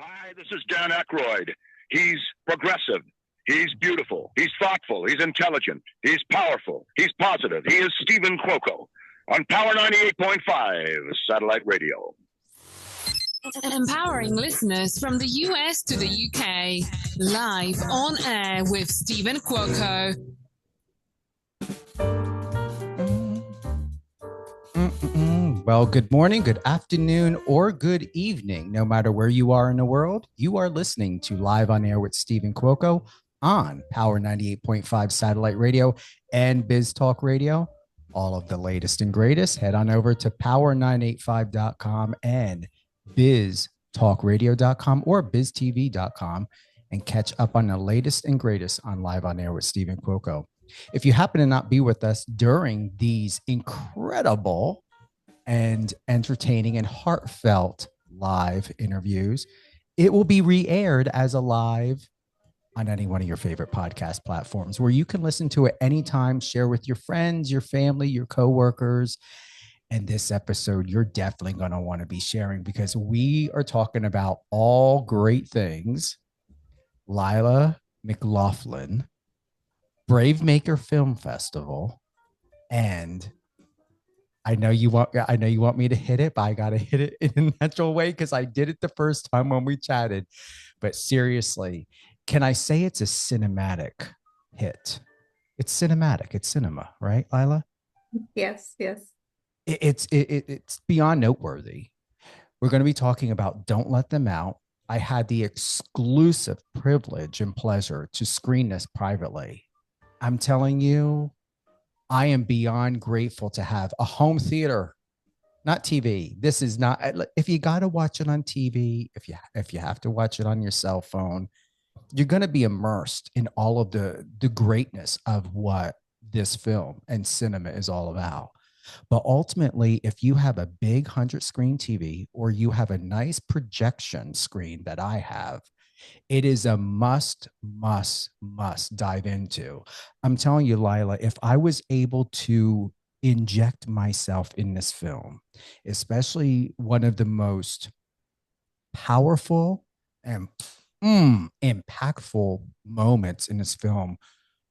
Hi, this is Dan Aykroyd. He's progressive. He's beautiful. He's thoughtful. He's intelligent. He's powerful. He's positive. He is Stephen Cuoco on Power 98.5 Satellite Radio. Empowering listeners from the US to the UK. Live on air with Stephen Cuoco. Well, good morning, good afternoon, or good evening. No matter where you are in the world, you are listening to Live on Air with Stephen Cuoco on Power 98.5 Satellite Radio and Biz Talk Radio. All of the latest and greatest. Head on over to power985.com and biztalkradio.com or biztv.com and catch up on the latest and greatest on Live on Air with Stephen Cuoco. If you happen to not be with us during these incredible and entertaining and heartfelt live interviews, it will be re-aired as a live on any one of your favorite podcast platforms where you can listen to it anytime, share with your friends, your family, your coworkers. And this episode, you're definitely going to want to be sharing because we are talking about all great things. Lila McLaughlin, Brave Maker Film Festival, and I know you want me to hit it, but I got to hit it in a natural way because I did it the first time when we chatted. But seriously, can I say it's a cinematic hit? It's cinematic. It's cinema, right, Lila? Yes. It's beyond noteworthy. We're going to be talking about Don't Let Them Out. I had the exclusive privilege and pleasure to screen this privately. I'm telling you, I am beyond grateful to have a home theater, not TV. This is not, if you got to watch it on TV, if you have to watch it on your cell phone, you're going to be immersed in all of the greatness of what this film and cinema is all about. But ultimately, if you have a big 100-screen TV or you have a nice projection screen that I have, it is a must dive into. I'm telling you, Lila, if I was able to inject myself in this film, especially one of the most powerful and impactful moments in this film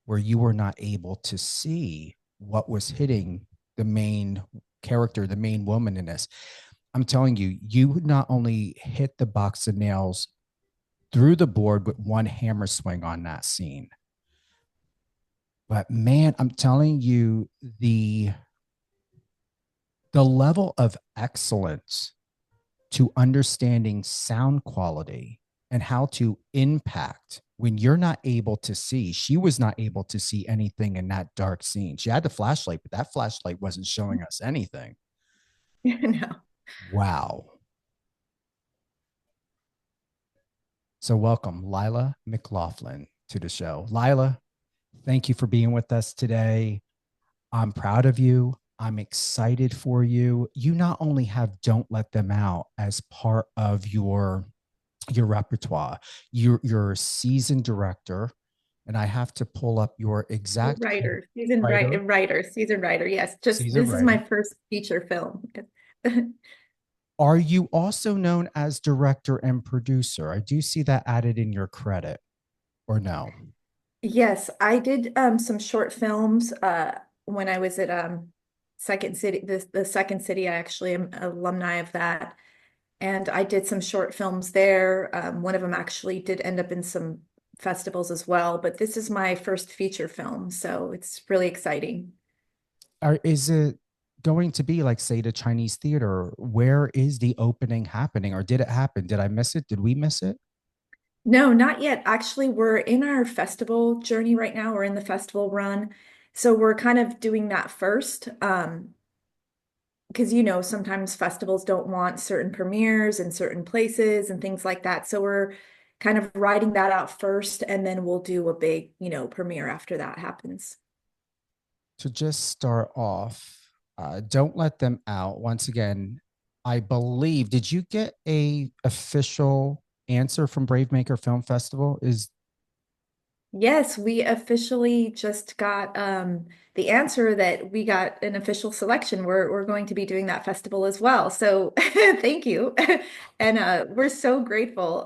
where you were not able to see what was hitting the main character, the main woman in this. I'm telling you, you not only hit the box of nails through the board with one hammer swing on that scene, but man, I'm telling you, the level of excellence to understanding sound quality and how to impact when you're not able to see. She was not able to see anything in that dark scene. She had the flashlight, but that flashlight wasn't showing us anything. No. Wow. So welcome, Lila McLaughlin, to the show. Lila, thank you for being with us today. I'm proud of you. I'm excited for you. You not only have Don't Let Them Out as part of your repertoire, you're a seasoned director, and I have to pull up your exact seasoned writer. Yes, this is my first feature film. Are you also known as director and producer? I do see that added in your credit, or no? Yes, I did some short films when I was at Second City. The Second City, I actually am an alumni of that. And I did some short films there. One of them actually did end up in some festivals as well. But this is my first feature film, so it's really exciting. Is it going to be like, say, the Chinese theater? Where is the opening happening, or did it happen? Did I miss it? Did we miss it? No, not yet. Actually, we're in our festival journey right now. We're in the festival run. So we're kind of doing that first. Because, sometimes festivals don't want certain premieres in certain places and things like that. So we're kind of writing that out first, and then we'll do a big, premiere after that happens. To just start off, Don't Let Them Out. Once again, I believe, did you get a official answer from Brave Maker Film Festival? Yes, we officially just got the answer that we got an official selection. We're going to be doing that festival as well. So thank you. And we're so grateful.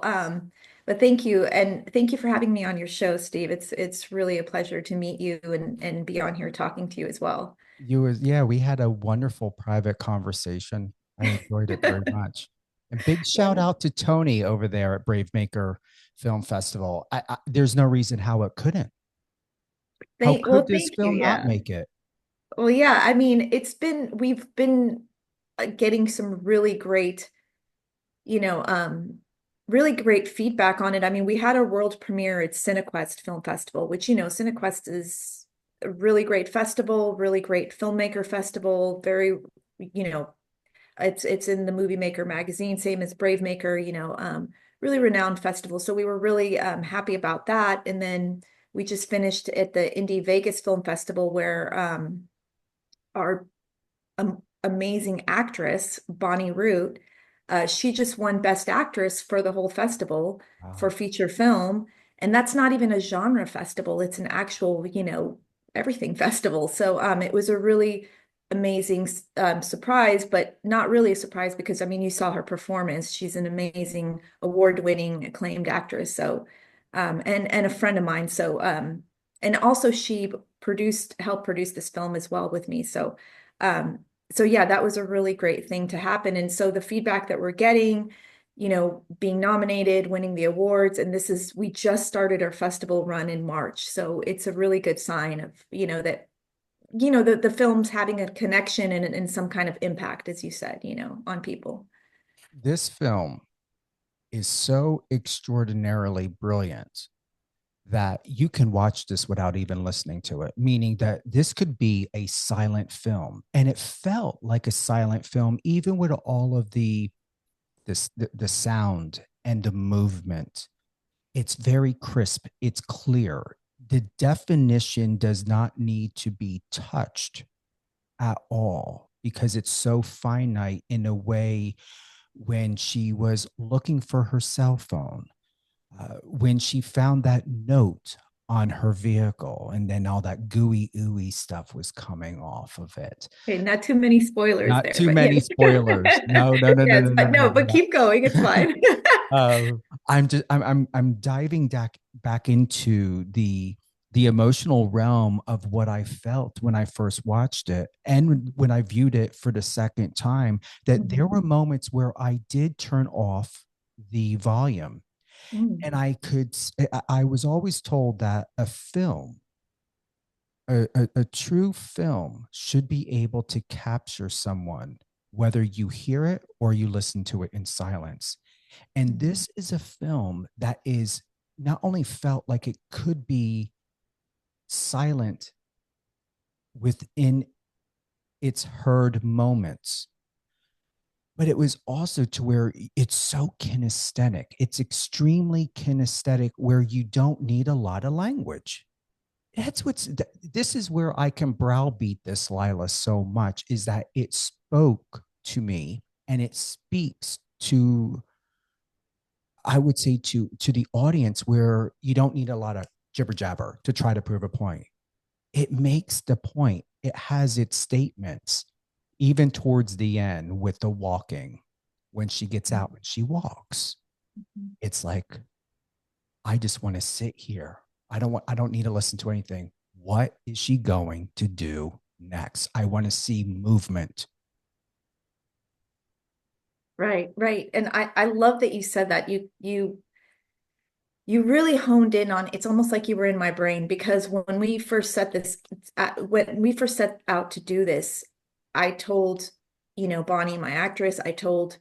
But thank you, and thank you for having me on your show, Steve. It's really a pleasure to meet you and be on here talking to you as well. Yeah, we had a wonderful private conversation. I enjoyed it very much. And big shout Yeah. out to Tony over there at Brave Maker Film Festival. There's no reason how it couldn't. How could this Thank you. film not Yeah. make it? Well, yeah, I mean, we've been getting some you know, um, really great feedback on it. I mean, we had a world premiere at CineQuest Film Festival, which, CineQuest is a really great festival, really great filmmaker festival, very, you know, it's in the Movie Maker magazine, same as Brave Maker, really renowned festival. So we were really happy about that. And then we just finished at the Indie Vegas Film Festival where our amazing actress, Bonnie Root. She just won Best Actress for the whole festival for Wow. feature film. And that's not even a genre festival, it's an actual, everything festival. So it was a really amazing surprise, but not really a surprise because, I mean, you saw her performance. She's an amazing award-winning acclaimed actress. So, and a friend of mine. So, and also she helped produce this film as well with me. Um, so yeah, that was a really great thing to happen. And so the feedback that we're getting, being nominated, winning the awards, and we just started our festival run in March. So it's a really good sign of, that, the film's having a connection and some kind of impact, as you said, on people. This film is so extraordinarily brilliant that you can watch this without even listening to it, meaning that this could be a silent film. And it felt like a silent film, even with all of the sound and the movement. It's very crisp, it's clear. The definition does not need to be touched at all because it's so finite in a way. When she was looking for her cell phone, when she found that note on her vehicle, and then all that gooey ooey stuff was coming off of it. Okay, not too many spoilers Not there, too but yes. many spoilers. No, no, no, no, Yes, no, no, but no, no, no, but no. keep going. It's fine. Uh, I'm diving back into the emotional realm of what I felt when I first watched it and when I viewed it for the second time, that there Mhm. were moments where I did turn off the volume. Mm. And I was always told that a true film should be able to capture someone, whether you hear it or you listen to it in silence. And Mhm. this is a film that is not only felt like it could be silent within its heard moments, but it was also to where it's so kinesthetic. It's extremely kinesthetic where you don't need a lot of language. This is where I can browbeat this, Lila, so much is that it spoke to me and it speaks to, I would say, to the audience, where you don't need a lot of jibber jabber to try to prove a point. It makes the point. It has its statements, even towards the end with the walking. When she gets out and she walks, it's like, I just want to sit here. I don't need to listen to anything. What is she going to do next? I want to see movement. Right, right. And I love that you said that. You really honed in on, it's almost like you were in my brain because when we first set out to do this, I told, Bonnie, my actress, I told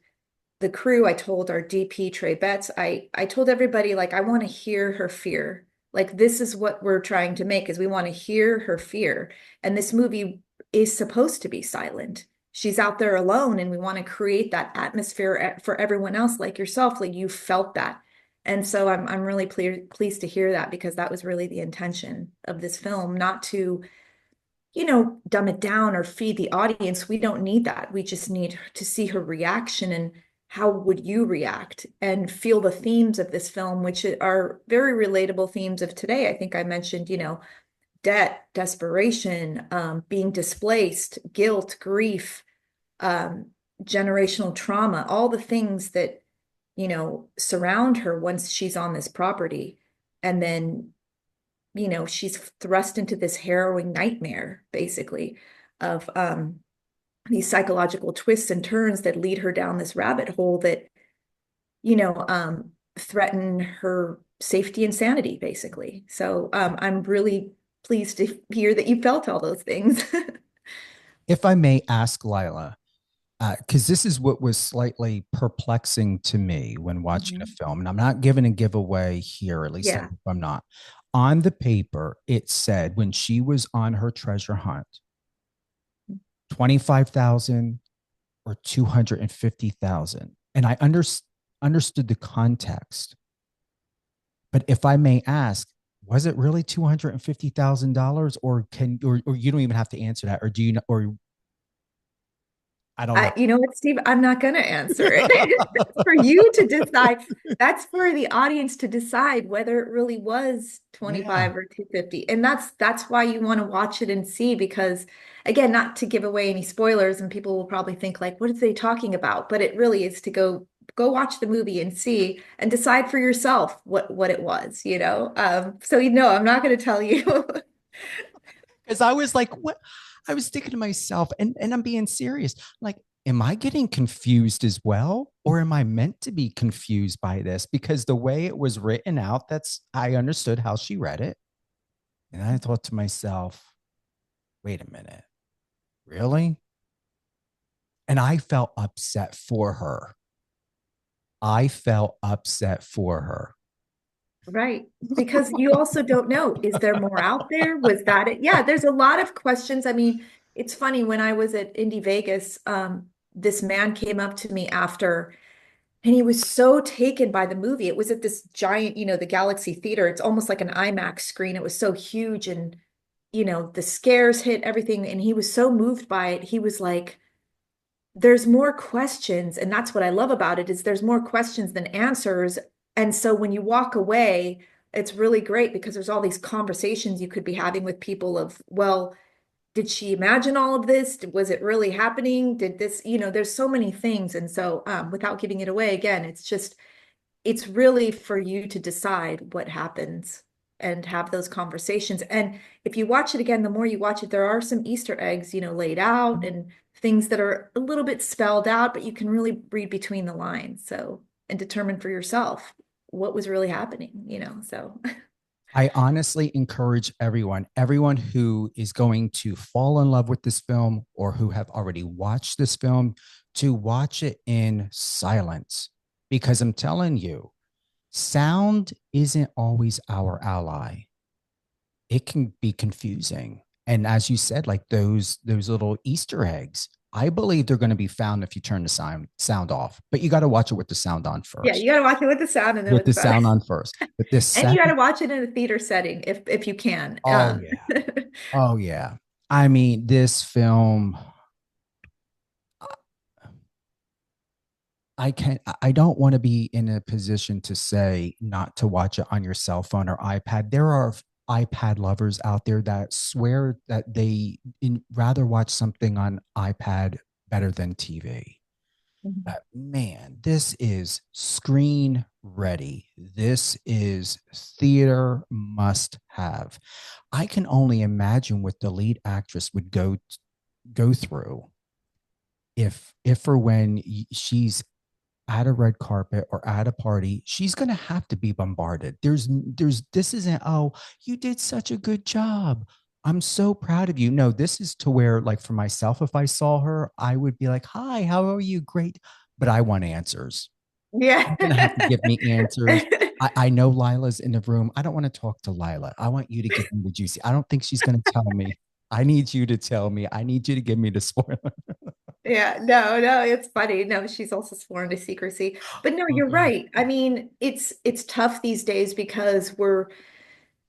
the crew, I told our DP Trey Betts, I told everybody, like, I want to hear her fear. Like, this is what we're trying to make, is we want to hear her fear. And this movie is supposed to be silent. She's out there alone, and we want to create that atmosphere for everyone else, like yourself, like you felt that. And so I'm really pleased to hear that, because that was really the intention of this film, not to, dumb it down or feed the audience. We don't need that. We just need to see her reaction. And how would you react and feel the themes of this film, which are very relatable themes of today. I think I mentioned, debt, desperation, being displaced, guilt, grief, um, generational trauma, all the things that, surround her once she's on this property. And then, she's thrust into this harrowing nightmare, basically, of these psychological twists and turns that lead her down this rabbit hole that, you know, um, threaten her safety and sanity, basically. So I'm really pleased to hear that you felt all those things. If I may ask Lila, because this is what was slightly perplexing to me when watching a Mhm. film, and I'm not giving a giveaway here, at least I Yeah. hope I'm not. On the paper, it said when she was on her treasure hunt, 25,000 or 250,000. And I understood the context. But if I may ask, was it really $250,000, or or you don't even have to answer that, or do you know, or I don't know. You know what, Steve? I'm not going to answer it. It's for you to decide. That's for the audience to decide whether it really was Yeah. 25 or 250. And that's why you want to watch it and see, because again, not to give away any spoilers, and people will probably think like, what are they talking about? But it really is to go watch the movie and see and decide for yourself what it was. So I'm not going to tell you. Because I was like, what? I was thinking to myself, and I'm being serious. Like, am I getting confused as well? Or am I meant to be confused by this? Because the way it was written out, I understood how she read it. And I thought to myself, wait a minute, really? And I felt upset for her. I felt upset for her. Right. Because you also don't know, is there more out there? Was that it? Yeah, there's a lot of questions. I mean, it's funny when I was at Indie Vegas, this man came up to me after, and he was so taken by the movie. It was at this giant, the Galaxy Theater. It's almost like an IMAX screen. It was so huge, and the scares hit everything, and he was so moved by it. He was like, there's more questions, and that's what I love about it, is there's more questions than answers. And so when you walk away, it's really great because there's all these conversations you could be having with people of, well, did she imagine all of this? Was it really happening? Did this, there's so many things. And so without giving it away, again, it's really for you to decide what happens and have those conversations. And if you watch it again, the more you watch it, there are some Easter eggs, laid out, and things that are a little bit spelled out, but you can really read between the lines. So, and determine for yourself what was really happening. So I honestly encourage everyone who is going to fall in love with this film or who have already watched this film, to watch it in silence. Because I'm telling you, sound isn't always our ally. It can be confusing. And as you said, like those little Easter eggs, I believe they're going to be found if you turn the sound off. But you got to watch it with the sound on yeah, first. you got to watch it with the sound and then With with the the sound. sound on first. But this And you got to second, watch it in a theater setting if you can. oh yeah. Oh yeah. I mean, this film, I don't want to be in a position to say not to watch it on your cell phone or iPad. There are iPad lovers out there that swear that rather watch something on iPad better than TV. Mhm. But man, this is screen ready. This is theater must have. I can only imagine what the lead actress would go through if or when she's at a red carpet or at a party. She's going to have to be bombarded. This isn't, oh, you did such a good job, I'm so proud of you. No, this is to where, like, for myself, if I saw her, I would be like, hi, how are you? Great. But I want answers. Yeah. You're going to have to give me answers. I know Lila's in the room. I don't want to talk to Lila. I want you to give me the juicy. I don't think she's going to tell me. I need you to tell me. I need you to give me the spoiler. Yeah, no, it's funny. No, she's also sworn to secrecy. But no, you're right. I mean, it's tough these days because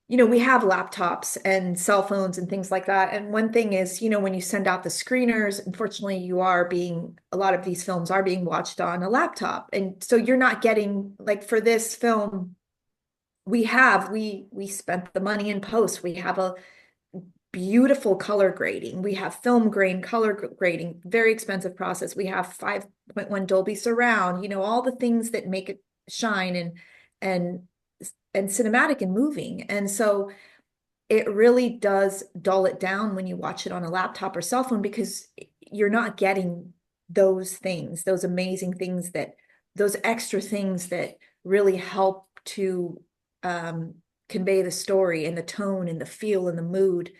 we have laptops and cell phones and things like that. And one thing is, when you send out the screeners, unfortunately, a lot of these films are being watched on a laptop. And so you're not getting, like for this film, we spent the money in post. We have a beautiful color grading. We have film grain color grading, very expensive process. We have 5.1 Dolby surround, all the things that make it shine and and cinematic and moving. And so it really does dull it down when you watch it on a laptop or cell phone because you're not getting those things, those amazing things those extra things that really help to convey the story and the tone and the feel and the mood.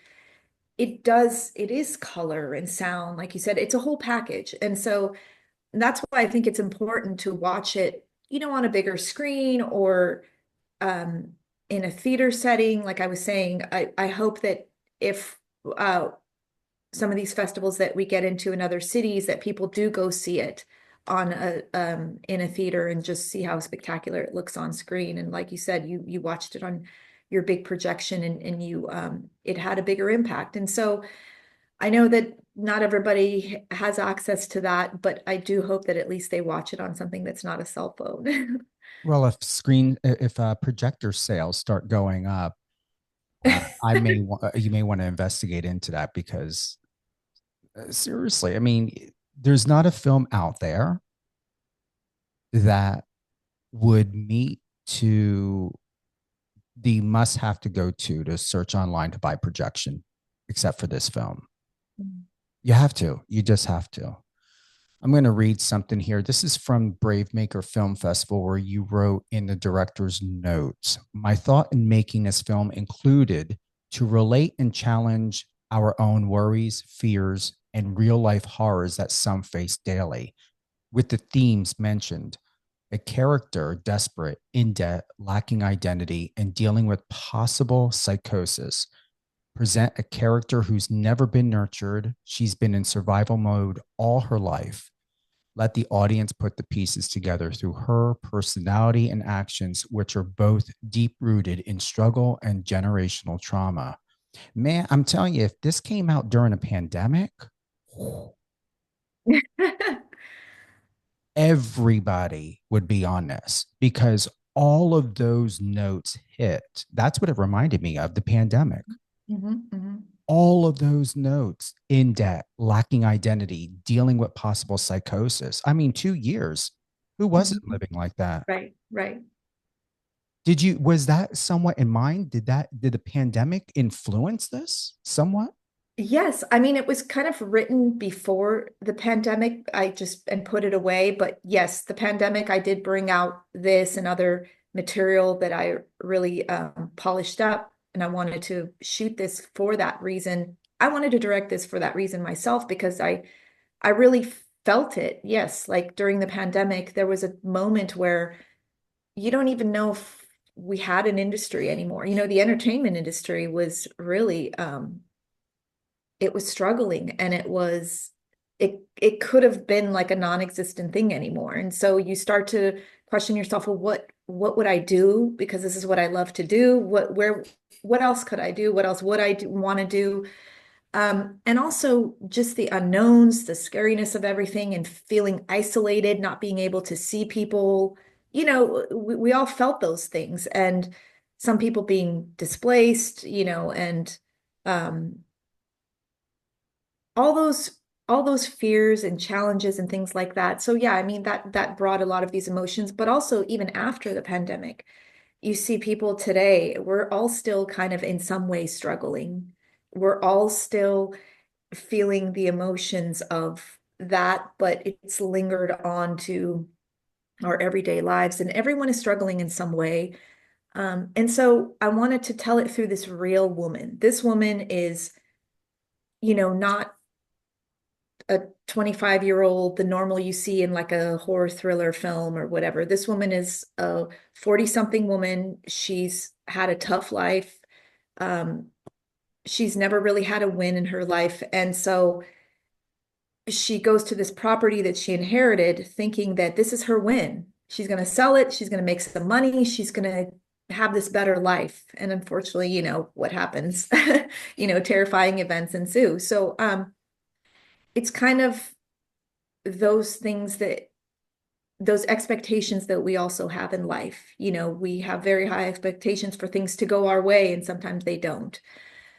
It is color and sound, like you said, it's a whole package. And so that's why I think it's important to watch it, on a bigger screen or um, in a theater setting. Like I was saying, I hope that if some of these festivals that we get into in other cities, that people do go see it on in a theater and just see how spectacular it looks on screen. And like you said, you watched it on your big projection and you it had a bigger impact. And so I know that not everybody has access to that, but I do hope that at least they watch it on something that's not a cell phone. Well, if projector sales start going up, you may want to investigate into that because seriously, I mean, there's not a film out there that would meet to the must have to go to search online to buy projection, except for this film. You have to. You just have to. I'm going to read something here. This is from Brave Maker Film Festival, where you wrote in the director's notes, my thought in making this film included to relate and challenge our own worries, fears, and real life horrors that some face daily. With the themes mentioned, a character desperate, in debt, lacking identity, and dealing with possible psychosis. Present a character who's never been nurtured. She's been in survival mode all her life. Let the audience put the pieces together through her personality and actions, which are both deep rooted in struggle and generational trauma. Man, I'm telling you, if this came out during a pandemic, everybody would be on this because all of those notes hit. That's what it reminded me of, the pandemic. Mm-hmm, mm-hmm. All of those notes: in debt, lacking identity, dealing with possible psychosis. I mean, 2 years. Who wasn't Mm-hmm. living like that? Right, right. Was that somewhat in mind? Did the pandemic influence this somewhat? Yes, I mean, it was kind of written before the pandemic. I just and put it away. But yes, the pandemic, I did bring out this and other material that I really polished up, and I wanted to shoot this for that reason. I wanted to direct this for that reason myself because I really felt it. Yes, like during the pandemic, there was a moment where you don't even know if we had an industry anymore. The entertainment industry was really it was struggling, and it could have been like a non-existent thing anymore. And so you start to question yourself, well, what would I do? Because this is what I love to do. What else could I do? What else would I want to do? And also just the unknowns, the scariness of everything, and feeling isolated, not being able to see people. We all felt those things, and some people being displaced, and um, all those fears and challenges and things like that. So yeah, I mean that brought a lot of these emotions, but also even after the pandemic, you see people today, we're all still kind of in some way struggling. We're all still feeling the emotions of that, but it's lingered on to our everyday lives, and everyone is struggling in some way. And so I wanted to tell it through this real woman. This woman is, not a 25-year-old, the normal you see in like a horror thriller film or whatever. This woman is a 40-something woman. She's had a tough life. Um, she's never really had a win in her life. And so she goes to this property that she inherited thinking that this is her win. She's going to sell it. She's going to make some money. She's going to have this better life. And unfortunately, what happens, terrifying events ensue. So it's kind of those things that those expectations that we also have in life. We have very high expectations for things to go our way, and sometimes they don't.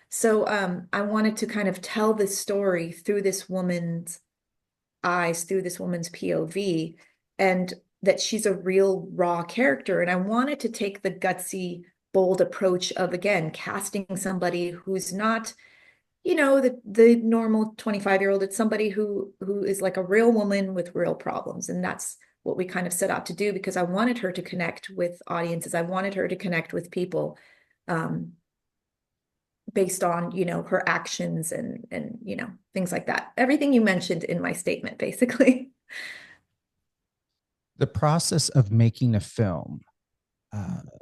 So I wanted to kind of tell this story through this woman's eyes, through this woman's POV, and that she's a real raw character. And I wanted to take the gutsy, bold approach of, again, casting somebody who's not, the normal 25-year-old. It's somebody who is like a real woman with real problems. And that's what we kind of set out to do, because I wanted her to connect with audiences. I wanted her to connect with people based on, her actions and things like that. Everything you mentioned in my statement, basically. The process of making a film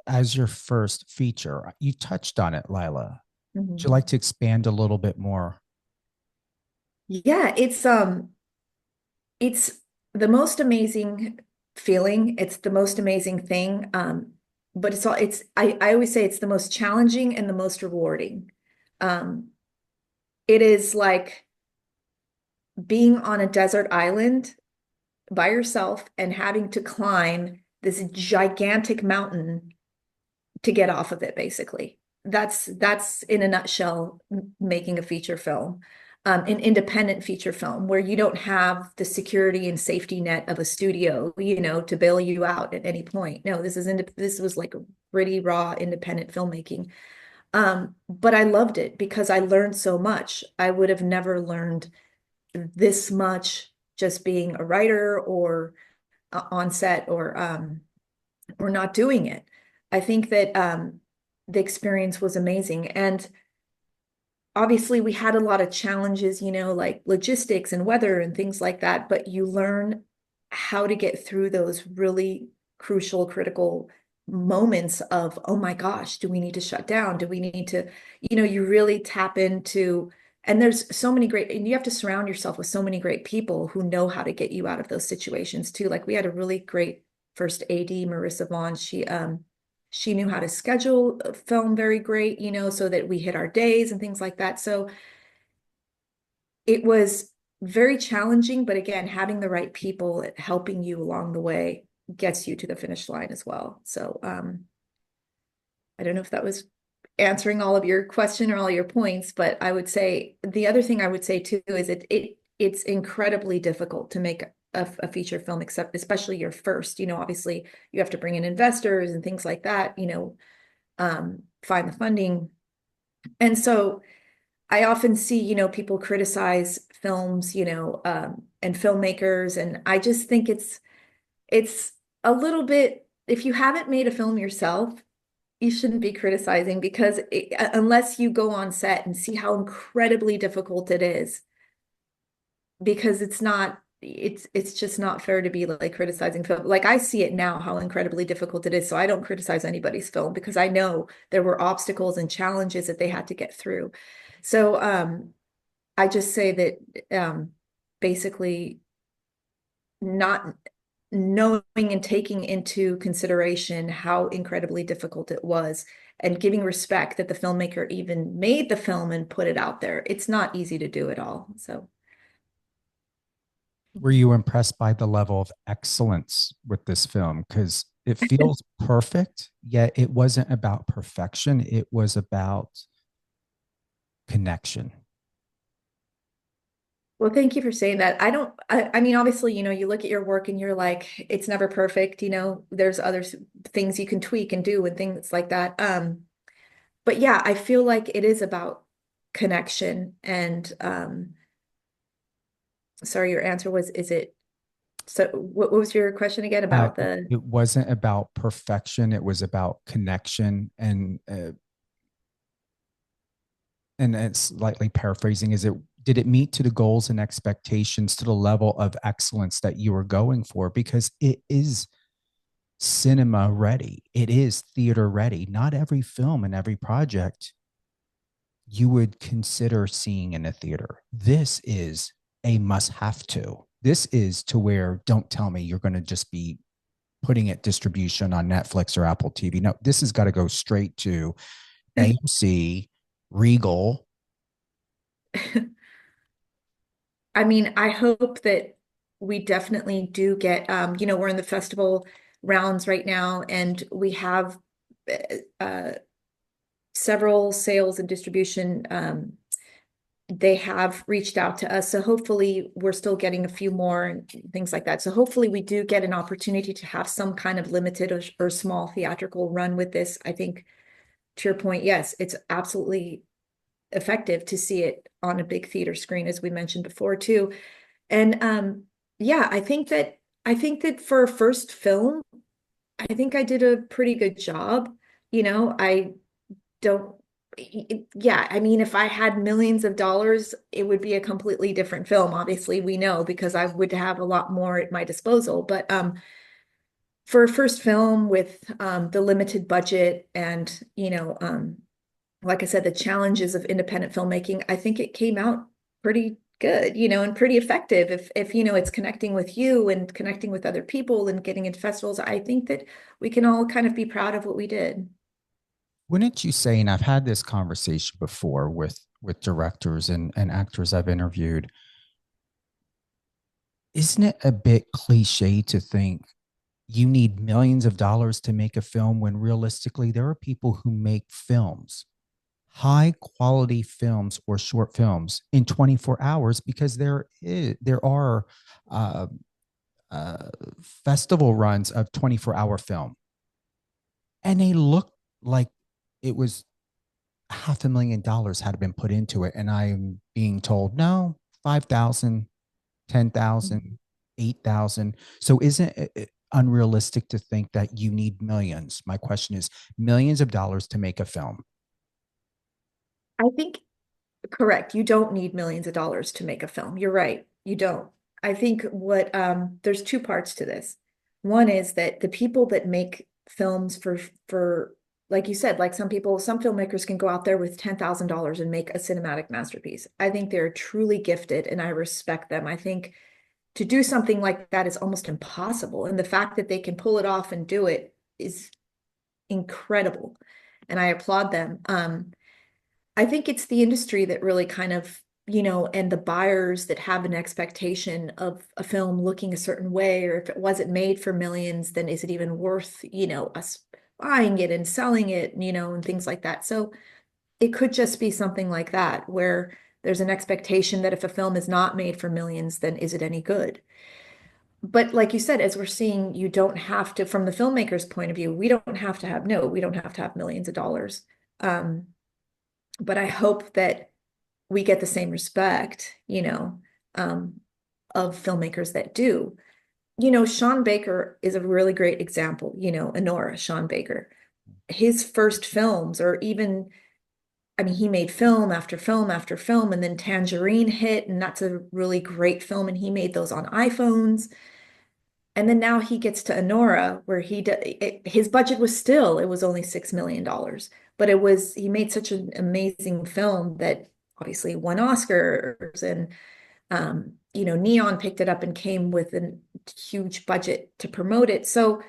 as your first feature, you touched on it, Lila. Mm-hmm. Would you like to expand a little bit more? Yeah, it's the most amazing feeling. It's the most amazing thing. But I always say it's the most challenging and the most rewarding. It is like being on a desert island by yourself and having to climb this gigantic mountain to get off of it, basically. That's in a nutshell making a feature film. An independent feature film where you don't have the security and safety net of a studio, to bail you out at any point. No, this was like a pretty raw independent filmmaking. But I loved it because I learned so much. I would have never learned this much just being a writer or on set or not doing it. I think that the experience was amazing. And obviously we had a lot of challenges, like logistics and weather and things like that, but you learn how to get through those really crucial, critical moments of, oh my gosh, do we need to shut down? Do we need to, you really tap into, and there's so many great, and you have to surround yourself with so many great people who know how to get you out of those situations too. Like we had a really great first AD, Marissa Vaughn. She knew how to schedule a film very great, so that we hit our days and things like that. So it was very challenging, but again, having the right people helping you along the way gets you to the finish line as well. So I don't know if that was answering all of your question or all your points, but I would say the other thing I would say too is it's incredibly difficult to make a feature film, especially your first. Obviously you have to bring in investors and things like that, find the funding. And so I often see, people criticize films, and filmmakers, and I just think it's a little bit, if you haven't made a film yourself, you shouldn't be criticizing, because unless you go on set and see how incredibly difficult it is, because it's just not fair to be like criticizing film. Like I see it now, how incredibly difficult it is. So I don't criticize anybody's film because I know there were obstacles and challenges that they had to get through. So I just say that basically not knowing and taking into consideration how incredibly difficult it was and giving respect that the filmmaker even made the film and put it out there. It's not easy to do it all. So were you impressed by the level of excellence with this film? Because it feels perfect, yet it wasn't about perfection. It was about connection. Well, thank you for saying that. I mean, obviously, you look at your work and you're like, it's never perfect. There's other things you can tweak and do and things like that. But yeah, I feel like it is about connection. And sorry, your answer was, so what was your question again about it wasn't about perfection. It was about connection. And it's slightly paraphrasing, did it meet to the goals and expectations to the level of excellence that you were going for? Because it is cinema ready. It is theater ready. Not every film and every project you would consider seeing in a theater. This is a must have to. This is to where, don't tell me you're going to just be putting it distribution on Netflix or Apple TV. No, this has got to go straight to AMC, Regal. I mean, I hope that we definitely do get, we're in the festival rounds right now, and we have uh, several sales and distribution. They have reached out to us. So hopefully we're still getting a few more and things like that. So hopefully we do get an opportunity to have some kind of limited or small theatrical run with this. I think, to your point, yes, it's absolutely effective to see it on a big theater screen, as we mentioned before too. And yeah, I think that for a first film, I think I did a pretty good job. I don't, yeah, I mean, if I had millions of dollars, it would be a completely different film. Obviously, we know, because I would have a lot more at my disposal. But for a first film with the limited budget and, like I said, the challenges of independent filmmaking, I think it came out pretty good, and pretty effective. If it's connecting with you and connecting with other people and getting into festivals, I think that we can all kind of be proud of what we did. Wouldn't you say, and I've had this conversation before with directors and actors I've interviewed, isn't it a bit cliche to think you need millions of dollars to make a film when realistically there are people who make films, high quality films or short films in 24 hours because there are uh, uh, festival runs of 24-hour film, and they look like it was $500,000 had been put into it, and I'm being told no, 5,000, 10,000, 8,000. So isn't it unrealistic to think that you need millions? My question is millions of dollars to make a film. I think, correct. You don't need millions of dollars to make a film. You're right. You don't. I think there's two parts to this. One is that the people that make films for like you said, like some people, some filmmakers can go out there with $10,000 and make a cinematic masterpiece. I think they're truly gifted and I respect them. I think to do something like that is almost impossible. And the fact that they can pull it off and do it is incredible. And I applaud them. I think it's the industry that really kind of, and the buyers that have an expectation of a film looking a certain way, or if it wasn't made for millions, then is it even worth, us buying it and selling it, and things like that. So it could just be something like that, where there's an expectation that if a film is not made for millions, then is it any good? But like you said, as we're seeing, you don't have to, from the filmmaker's point of view, we don't have to have, no, we don't have to have millions of dollars. Um, but I hope that we get the same respect, um, of filmmakers that do. Sean Baker is a really great example, Honora, Sean Baker. His first films, or even, I mean, he made film after film after film, and then Tangerine hit, and that's a really great film, and he made those on iPhones. And then now he gets to Honora, where his budget was still, it was only $6 million, but he made such an amazing film that obviously won Oscars, and Neon picked it up and came with a huge budget to promote it. So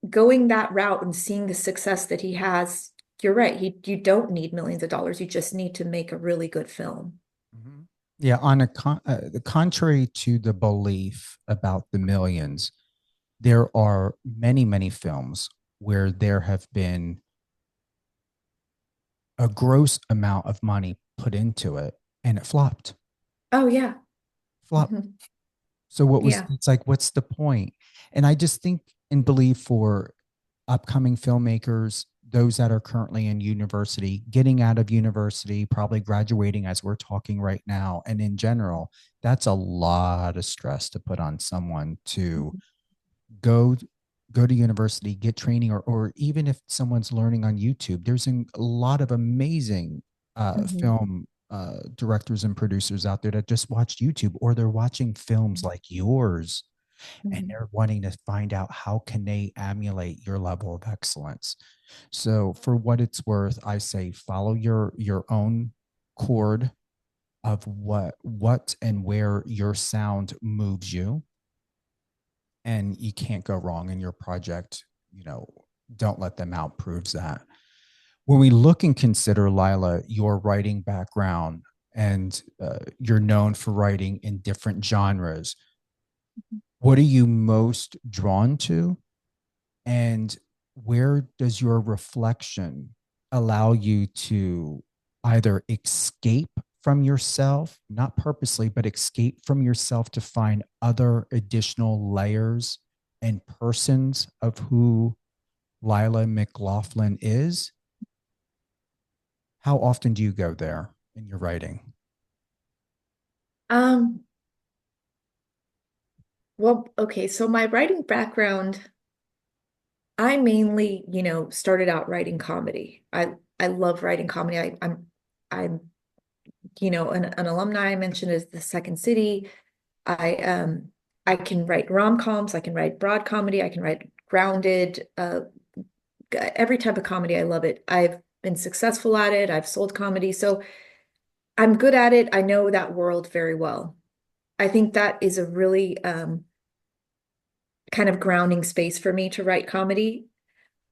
going that route and seeing the success that he has, you're right. You don't need millions of dollars. You just need to make a really good film. Mhm. Yeah, the contrary to the belief about the millions, there are many, many films where there have been a gross amount of money put into it and it flopped. Oh yeah. Flopped. Mhm. So Yeah. it's like, what's the point? And I just think and believe for upcoming filmmakers, those that are currently in university, getting out of university, probably graduating as we're talking right now, and in general, that's a lot of stress to put on someone to go go to university, get training, or even if someone's learning on YouTube, there's a lot of amazing Mhm. film directors and producers out there that just watch YouTube, or they're watching films like yours and Mhm. they're wanting to find out how can they emulate your level of excellence. So for what it's worth, I say follow your own chord of what and where your sound moves you, and you can't go wrong in your project. You know, don't let them out proves that. When we look and consider, Lila, your writing background, and you're known for writing in different genres, what are you most drawn to? And where does your reflection allow you to either escape from yourself, not purposely, but escape from yourself to find other additional layers and persons of who Lila McLaughlin is? How often do you go there in your writing? Um, well, okay, so my writing background, I mainly, started out writing comedy. I love writing comedy. I'm, an alumni I mentioned is the Second City. I I can write rom-coms, I can write broad comedy, I can write grounded, every type of comedy. I love it. I've been successful at it. I've sold comedy. So I'm good at it. I know that world very well. I think that is a really kind of grounding space for me to write comedy.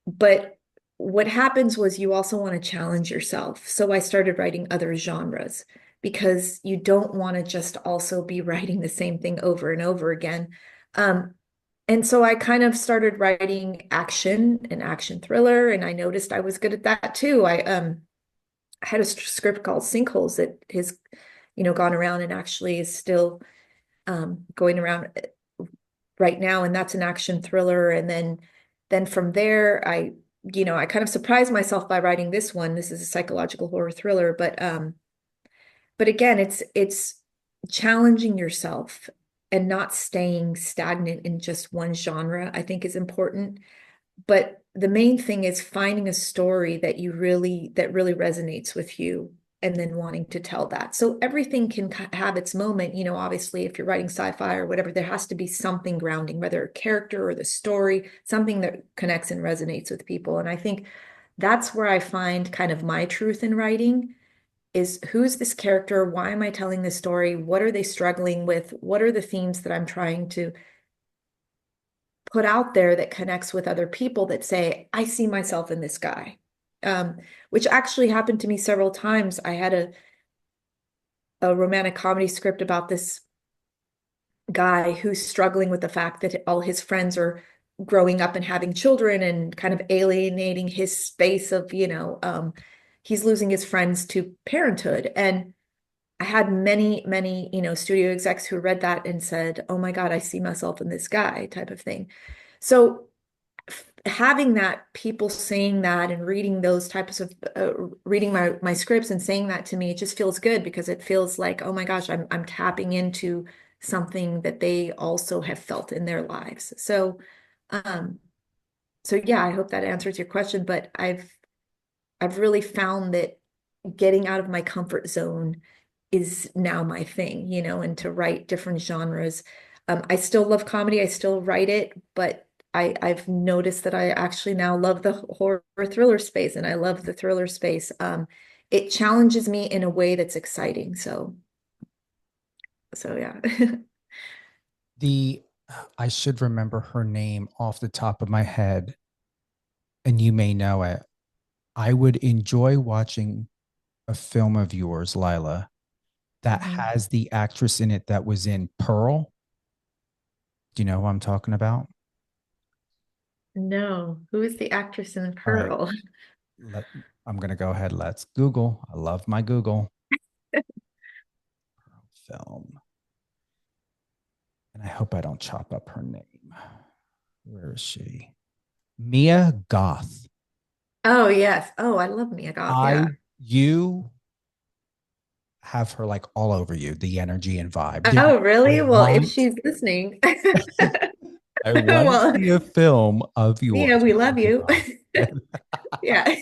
But what happens was you also want to challenge yourself. So I started writing other genres because you don't want to just also be writing the same thing over and over again. Um, and so I kind of started writing action and action thriller, and I noticed I was good at that too. I had a script called Sinkholes that has, gone around and actually is still going around right now, and that's an action thriller. And then from there, I kind of surprised myself by writing this one. This is a psychological horror thriller, but again, it's challenging yourself and not staying stagnant in just one genre, I think is important. But the main thing is finding a story that really resonates with you and then wanting to tell that. So everything can have its moment. Obviously, if you're writing sci-fi or whatever, there has to be something grounding, whether a character or the story, something that connects and resonates with people. And I think that's where I find kind of my truth in writing is who's this character? Why am I telling this story? What are they struggling with? What are the themes that I'm trying to put out there that connects with other people that say, I see myself in this guy? Um, which actually happened to me several times. I had a romantic comedy script about this guy who's struggling with the fact that all his friends are growing up and having children and kind of alienating his space of, he's losing his friends to parenthood. And I had many, many, studio execs who read that and said, oh my God, I see myself in this guy type of thing. So having that, people saying that and reading those types of reading my scripts and saying that to me, it just feels good because it feels like, oh my gosh, I'm tapping into something that they also have felt in their lives. Um so yeah, I hope that answers your question, but I've really found that getting out of my comfort zone is now my thing, and to write different genres. I still love comedy, I still write it, but I've noticed that I actually now love the horror thriller space and I love the thriller space. It challenges me in a way that's exciting. So yeah. The I should remember her name off the top of my head, and you may know it. I would enjoy watching a film of yours, Lila, that Mhm. has the actress in it that was in Pearl. Do you know who I'm talking about? No, who is the actress in All right, Pearl? let I'm gonna go ahead. Let's Google. I love my Google film, and I hope I don't chop up her name. Where is she? Mia Goth. Oh yes. Oh, I love Mia Goth. Yeah. You have her like all over you, the energy and vibe. Oh, I really? Well, if want she's listening, I want to well, see a film of Mia, yours we with love Mia you. Goth. Yeah.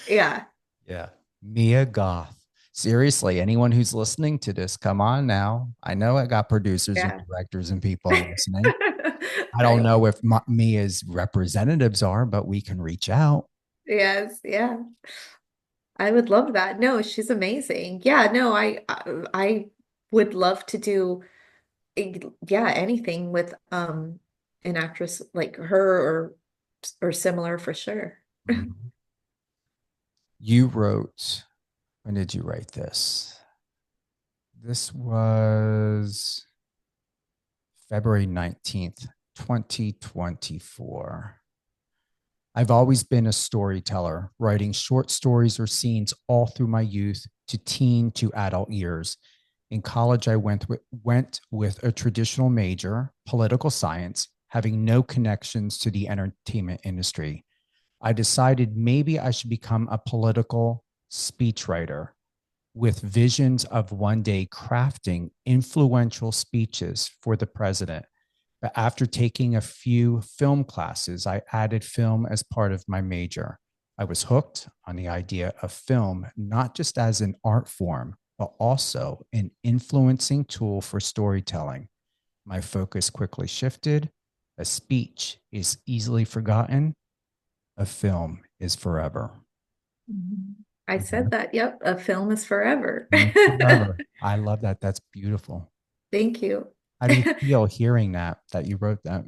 Yeah. Yeah. Mia Goth. Seriously, anyone who's listening to this, come on now. I know I got producers and Yeah. directors and people listening. I don't Right. know if Mia's representatives are, but we can reach out. Yes. Yeah. I would love that. No, she's amazing. Yeah, no, I would love to do yeah, anything with an actress like her or similar for sure. Mhm. You wrote, when did you write this? This was February 19th, 2024. I've always been a storyteller, writing short stories or scenes all through my youth to teen to adult years. In college, I went with a traditional major, political science, having no connections to the entertainment industry. I decided maybe I should become a political speechwriter with visions of one day crafting influential speeches for the president. But after taking a few film classes, I added film as part of my major. I was hooked on the idea of film, not just as an art form, but also an influencing tool for storytelling. My focus quickly shifted. A speech is easily forgotten, a film is forever. Mhm. I Mhm. said that. Yep, a film is forever. Forever. I love that. That's beautiful. Thank you. How do you feel hearing that you wrote that?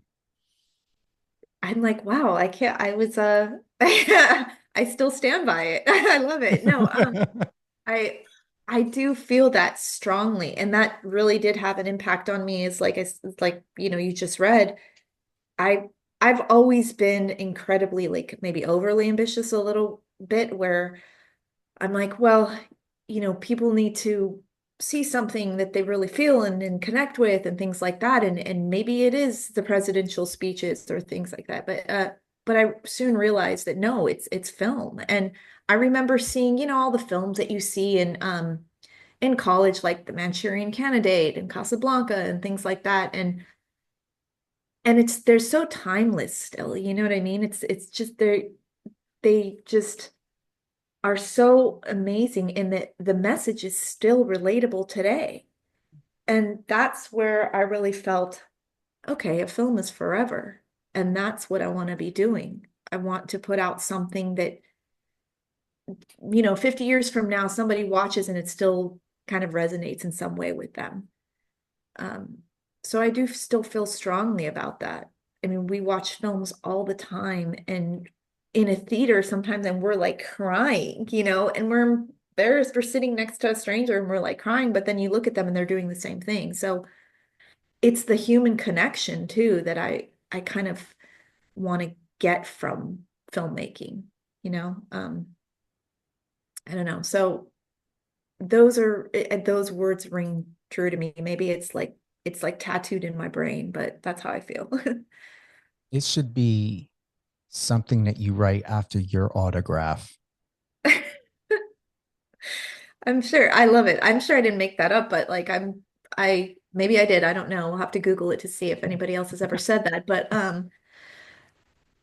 I'm like, wow, I can't, I was I still stand by it. I love it. No, I I do feel that strongly, and that really did have an impact on me. Is like like you just read. I I've always been incredibly like maybe overly ambitious a little bit, where I'm like, well, people need to see something that they really feel and connect with and things like that. And maybe it is the presidential speeches or things like that. But I soon realized that no, it's film. And I remember seeing, all the films that you see in college, like The Manchurian Candidate and Casablanca and things like that. And they're so timeless still, you know what I mean? It's just they just are so amazing in that the message is still relatable today. And that's where I really felt, okay, a film is forever. And that's what I want to be doing. I want to put out something that, 50 years from now, somebody watches and it still kind of resonates in some way with them. Um, so I do still feel strongly about that. I mean, we watch films all the time and in a theater sometimes, and we're like crying, and we're embarrassed. We're sitting next to a stranger and we're like crying, but then you look at them and they're doing the same thing. So it's the human connection too that I kind of want to get from filmmaking, you know? I don't know. So those words ring true to me. Maybe it's like tattooed in my brain, but that's how I feel. It should be something that you write after your autograph. I'm sure. I love it. I'm sure I didn't make that up, but like I maybe I did. I don't know. We'll have to Google it to see if anybody else has ever said that.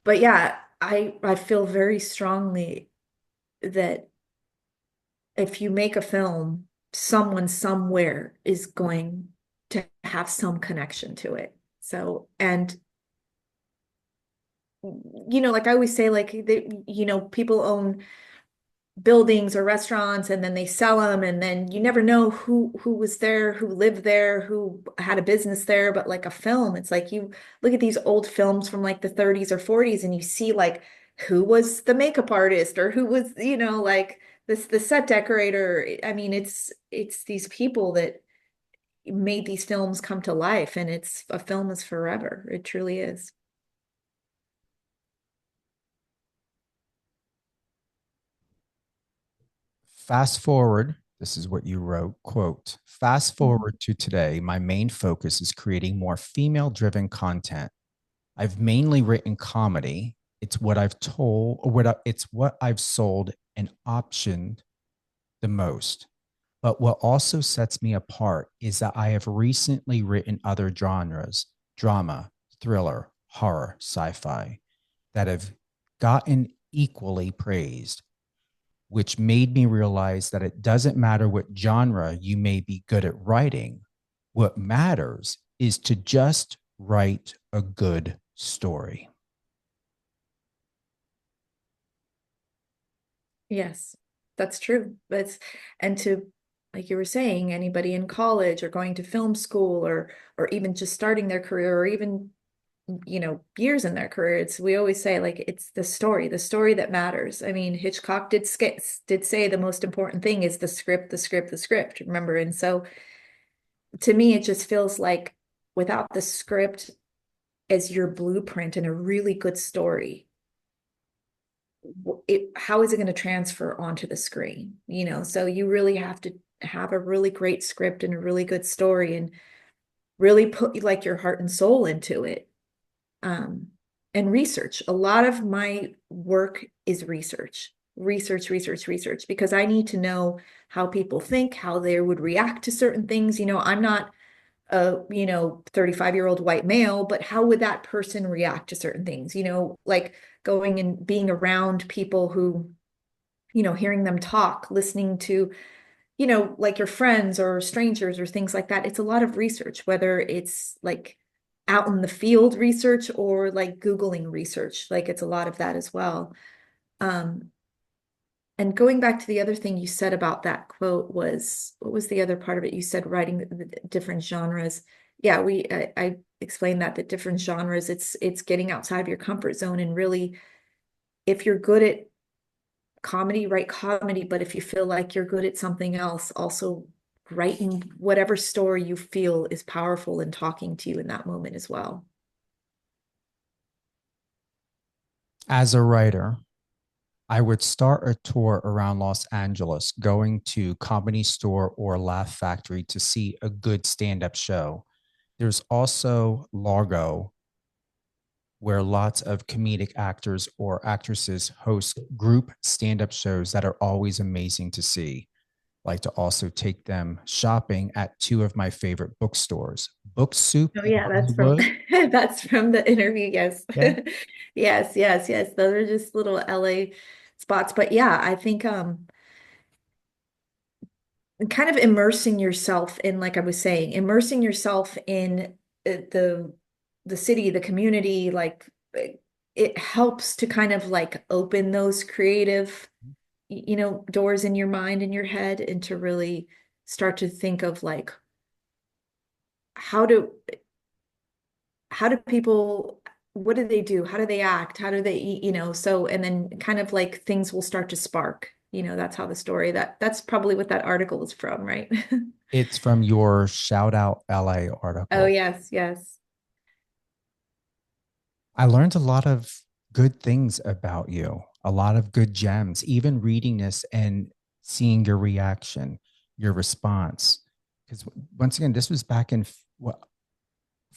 But yeah, I feel very strongly that if you make a film, someone somewhere is going to have some connection to it. So, and like I always say, like people own buildings or restaurants and then they sell them, and then you never know who was there, who lived there, who had a business there. But like a film, it's like you look at these old films from like the 30s or 40s and you see like who was the makeup artist or who was, like this the set decorator. I mean, it's these people that made these films come to life, and it's a film is forever. It truly is. Fast forward, this is what you wrote, quote, fast forward to today, my main focus is creating more female driven content. I've mainly written comedy. It's what I've told, or it's what I've sold and optioned the most. But what also sets me apart is that I have recently written other genres, drama, thriller, horror, sci fi, that have gotten equally praised, which made me realize that it doesn't matter what genre you may be good at writing. What matters is to just write a good story. Yes, that's true. And to like you were saying, anybody in college or going to film school or even just starting their career or even, you know, years in their career, we always say like it's the story that matters. I mean, Hitchcock did say the most important thing is the script, the script, the script, remember? And so to me, it just feels like without the script as your blueprint and a really good story, how is it going to transfer onto the screen? You know, so you really have to have a really great script and a really good story and really put like your heart and soul into it. And research. A lot of my work is research, because I need to know how people think, how they would react to certain things. You know, I'm not a, you know, 35-year-old white male, but how would that person react to certain things? You know, like going and being around people who, you know, hearing them talk, listening to, you know, like your friends or strangers or things like that. It's a lot of research, whether it's like out in the field research or like Googling research. Like it's a lot of that as well. Um, and going back to the other thing you said about that quote was, what was the other part of it? You said writing the different genres. Yeah, I explained that the different genres, it's getting outside of your comfort zone and really, if you're good at comedy, write comedy, but if you feel like you're good at something else, also writing whatever story you feel is powerful and talking to you in that moment as well. As a writer, I would start a tour around Los Angeles, going to Comedy Store or Laugh Factory to see a good stand-up show. There's also Largo, where lots of comedic actors or actresses host group stand-up shows that are always amazing to see. Like to also take them shopping at two of my favorite bookstores, Book Soup Oh in yeah, that's from Hollywood. that's from the interview. Yes. Yeah. Yes. Those are just little LA spots. But yeah, I think kind of immersing yourself in, like I was saying, immersing yourself in the city, the community, like it helps to kind of like open those creative, you know, doors in your mind and your head and to really start to think of like how do people, what do they do? How do they act? How do they, you know, so, and then kind of like things will start to spark, you know, that's how the story, that's probably what that article is from, right? It's from your Shout Out LA Oh, article. yes. I learned a lot of good things about you, a lot of good gems, even reading this and seeing your reaction, your response. Because once again, this was back in what,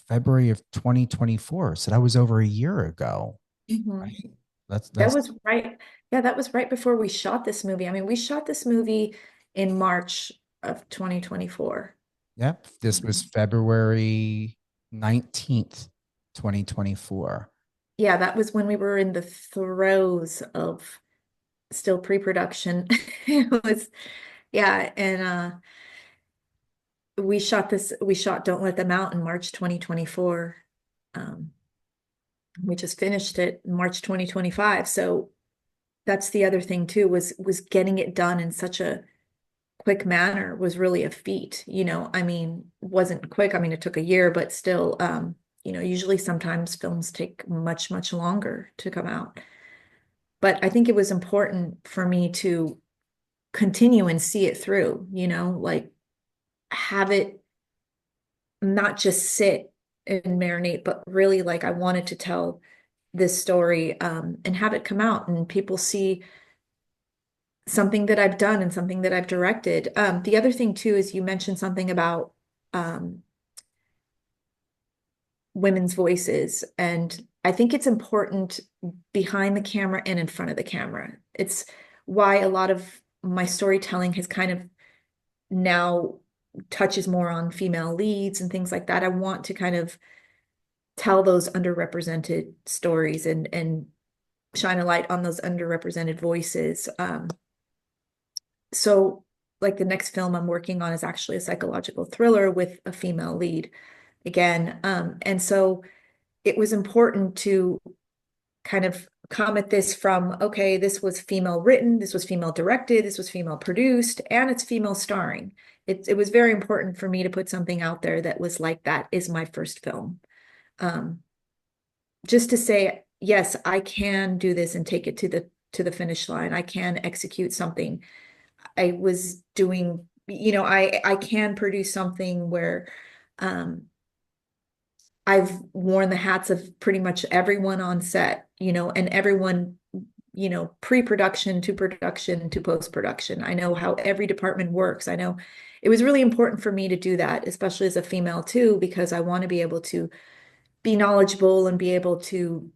February of 2024. So that was over a year ago. Mhm. Right? That's That that's was right. Yeah, that was right before we shot this movie. I mean, we shot this movie in March of 2024. Yep. This was Um, February 19th, 2024. yeah, that was when we were in the throes of still pre-production. It was, yeah, and we shot Don't Let Them Out in March 2024. Um, we just finished it in March 2025. So that's the other thing too, was getting it done in such a quick manner was really a feat. You know, I mean, it wasn't quick. I mean, it took a year, but still, you know, usually sometimes films take much longer to come out. But I think it was important for me to continue and see it through, you know, like have it not just sit and marinate, but really like I wanted to tell this story and have it come out and people see something that I've done and something that I've directed. The other thing too is you mentioned something about um, women's voices, and I think it's important behind the camera and in front of the camera. It's why a lot of my storytelling has kind of now touches more on female leads and things like that. I want to kind of tell those underrepresented stories and shine a light on those underrepresented voices. So like the next film I'm working on is actually a psychological thriller with a female lead again. And so it was important to kind of come at this from, okay, this was female written, this was female directed, this was female produced, and it's female starring. It was very important for me to put something out there that was like, that is my first film. Just to say, yes, I can do this and take it to the finish line. I can execute something. I was doing, I can produce something where I've worn the hats of pretty much everyone on set, and everyone, pre-production to production to post-production. I know how every department works. I know it was really important for me to do that, especially as a female too, because I want to be able to be knowledgeable and be able to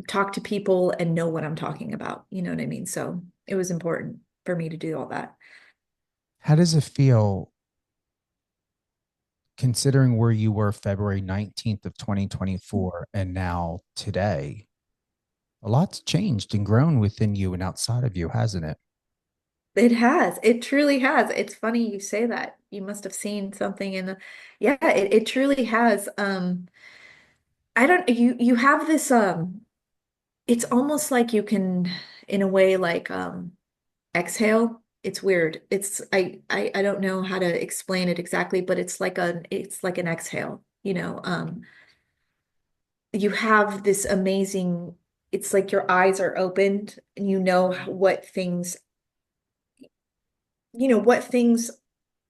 talk to people and know what I'm talking about. You know what I mean? So it was important for me to do all that. How does it feel considering where you were February 19th of 2024 and now today? A lot's changed and grown within you and outside of you, hasn't it? It has. It truly has. It's funny you say that. You must have seen something in the, yeah, it truly has. I don't, you have this, it's almost like you can, in a way, like, exhale. It's weird. I don't know how to explain it exactly, but it's like an exhale, you have this amazing, it's like your eyes are opened and what things,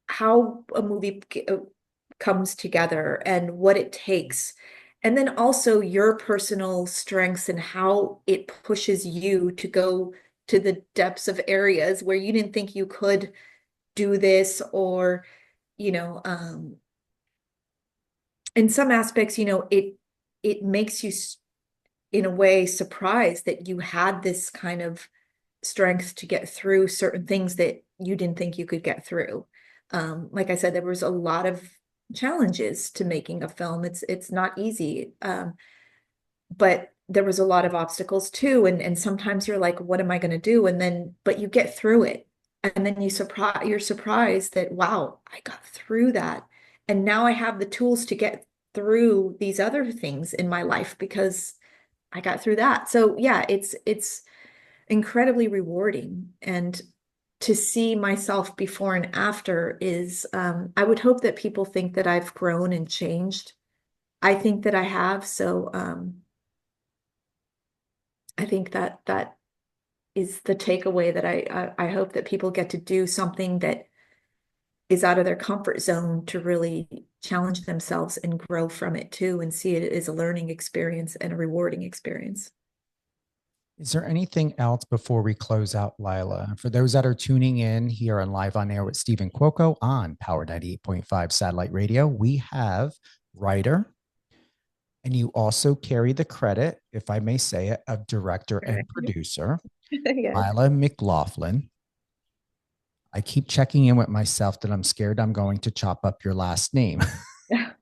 how a movie comes together and what it takes. And then also your personal strengths and how it pushes you to go to the depths of areas where you didn't think you could do this, or, you know, um, in some aspects, it makes you in a way surprised that you had this kind of strength to get through certain things that you didn't think you could get through. Like I said, there was a lot of challenges to making a film. It's not easy. But there was a lot of obstacles too. And sometimes you're like, what am I going to do? But you get through it. And then you're surprised that, wow, I got through that. And now I have the tools to get through these other things in my life because I got through that. So yeah, it's incredibly rewarding. And to see myself before and after is, I would hope that people think that I've grown and changed. I think that I have. So I think that is the takeaway, that I hope that people get to do something that is out of their comfort zone to really challenge themselves and grow from it too, and see it as a learning experience and a rewarding experience. Is there anything else before we close out, Lila? For those that are tuning in here on Live on Air with Stephen Cuoco on Power 98.5 Satellite Radio, we have writer, and you also carry the credit, if I may say it, of director and producer, Yes. Lila McLaughlin. I keep checking in with myself that I'm scared I'm going to chop up your last name.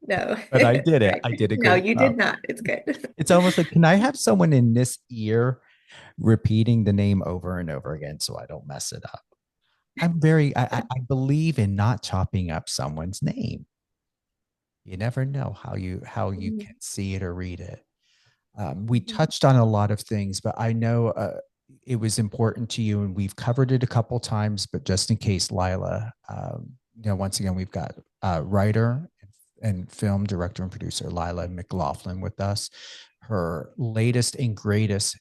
No. But I did it. I did a good No, you job. did not. It's good. It's almost like, can I have someone in this ear repeating the name over and over again so I don't mess it up? I believe in not chopping up someone's name. You never know how you can see it or read it. We touched on a lot of things, but I know it was important to you, and we've covered it a couple times, but just in case, Lila, once again, we've got writer and film director and producer Lila McLaughlin with us. Her latest and greatest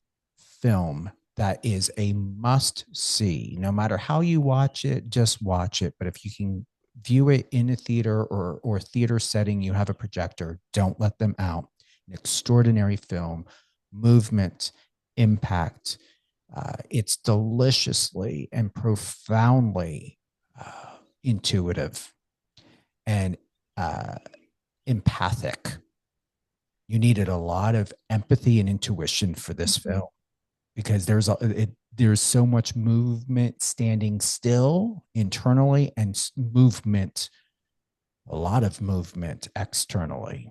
film that is a must see. No matter how you watch it, just watch it. But if you can view it in a theater or theater setting, you have a projector, don't let them out. An extraordinary film, movement, impact. It's deliciously and profoundly intuitive and empathic. You needed a lot of empathy and intuition for this film, because there's so much movement standing still internally, and movement, a lot of movement externally,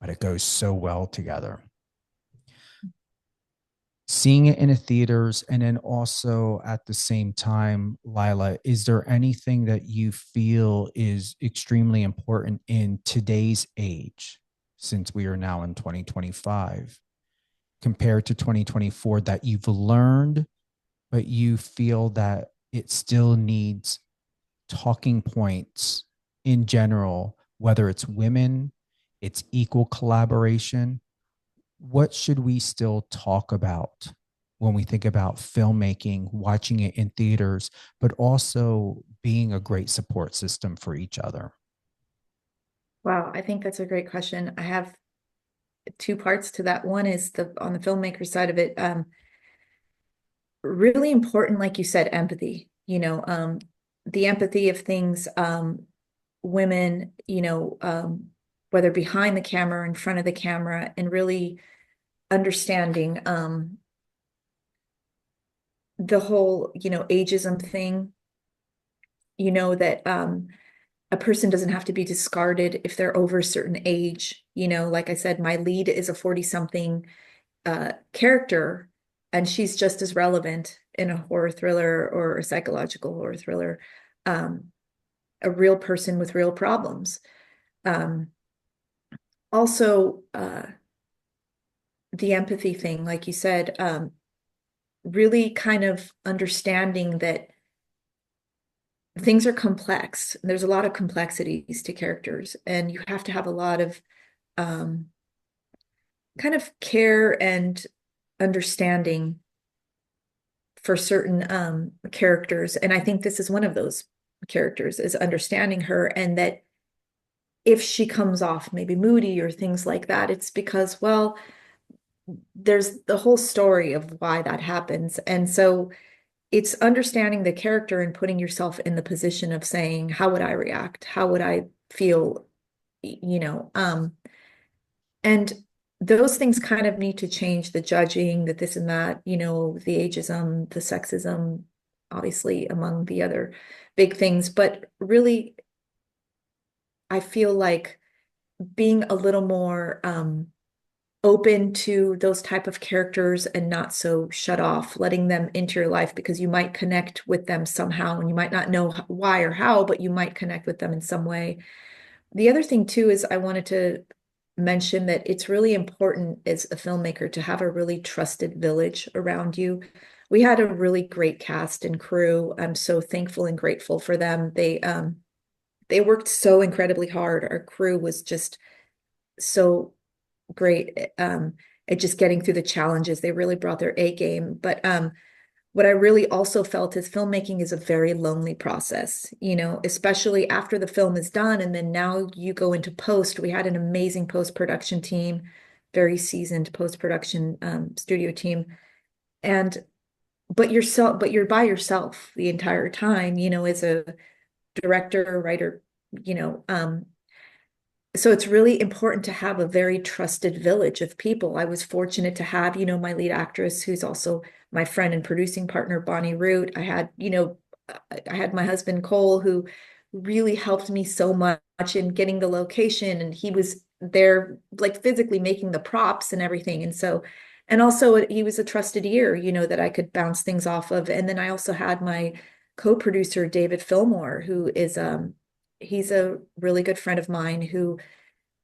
but it goes so well together. Seeing it in the theaters, and then also at the same time, Lila, is there anything that you feel is extremely important in today's age, since we are now in 2025, compared to 2024 that you've learned, but you feel that it still needs talking points in general, whether it's women, it's equal collaboration? What should we still talk about when we think about filmmaking, watching it in theaters, but also being a great support system for each other? Wow, I think that's a great question. I have two parts to that. One is the on the filmmaker side of it, really important, like you said, empathy. The empathy of things, women, whether behind the camera, in front of the camera, and really understanding the whole, ageism thing. That a person doesn't have to be discarded if they're over a certain age. Like I said, my lead is a 40-something character, and she's just as relevant in a horror thriller or a psychological horror thriller, a real person with real problems. Also, the empathy thing, like you said, really kind of understanding that things are complex. There's a lot of complexities to characters, and you have to have a lot of kind of care and understanding for certain characters. And I think this is one of those characters, is understanding her, and that if she comes off maybe moody or things like that, it's because, well, there's the whole story of why that happens. And so it's understanding the character and putting yourself in the position of saying, how would I react? How would I feel? You know, and those things kind of need to change, the judging, that this and that, the ageism, the sexism, obviously among the other big things. But really, I feel like being a little more open to those type of characters and not so shut off, letting them into your life, because you might connect with them somehow, and you might not know why or how, but you might connect with them in some way. The other thing too is I wanted to mention that it's really important as a filmmaker to have a really trusted village around you. We had a really great cast and crew. I'm so thankful and grateful for them. They worked so incredibly hard. Our crew was just so great at just getting through the challenges. They really brought their A game. But what I really also felt is filmmaking is a very lonely process, especially after the film is done. And then now you go into post. We had an amazing post-production team, very seasoned post-production studio team. And but you're by yourself the entire time, as a director or writer, you know, um, so it's really important to have a very trusted village of people. I was fortunate to have, my lead actress, who's also my friend and producing partner, Bonnie Root. I had my husband, Cole, who really helped me so much in getting the location. And he was there, like physically making the props and everything. And also he was a trusted ear, that I could bounce things off of. And then I also had my co-producer, David Fillmore, who is, he's a really good friend of mine who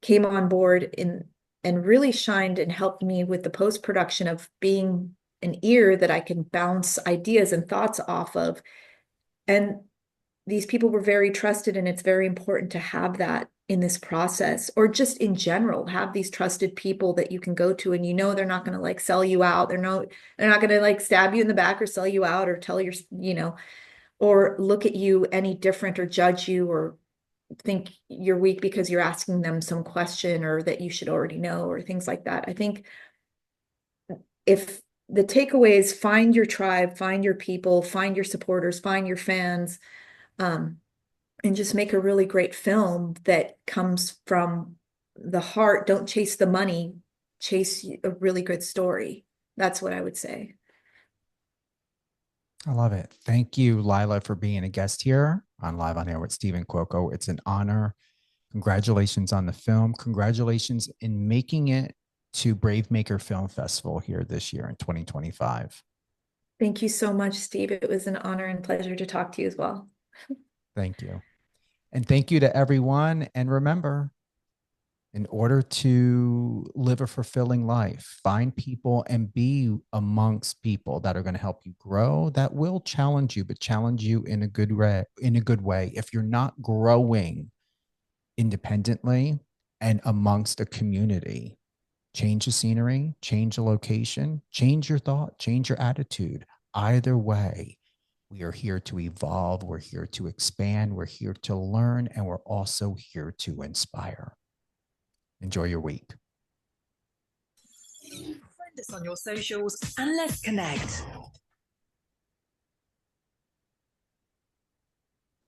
came on board and really shined and helped me with the post-production of being an ear that I can bounce ideas and thoughts off of. And these people were very trusted, and it's very important to have that in this process, or just in general, have these trusted people that you can go to, and they're not going to like sell you out. They're not going to like stab you in the back or sell you out or tell your, or look at you any different or judge you or think you're weak because you're asking them some question or that you should already know or things like that. I think if the takeaway is find your tribe, find your people, find your supporters, find your fans, and just make a really great film that comes from the heart. Don't chase the money, chase a really good story. That's what I would say. I love it. Thank you, Lila, for being a guest here on Live on Air with Stephen Cuoco. It's an honor. Congratulations on the film. Congratulations in making it to Brave Maker Film Festival here this year in 2025. Thank you so much, Steve. It was an honor and pleasure to talk to you as well. Thank you. And thank you to everyone. And remember, In order to live a fulfilling life, find people and be amongst people that are going to help you grow, that will challenge you, but challenge you in a good way, If you're not growing independently and amongst a community, change the scenery, change the location, change your thought, change your attitude. Either way, we are here to evolve. We're here to expand. We're here to learn. And we're also here to inspire. Enjoy your week. Friend us on your socials and let's connect.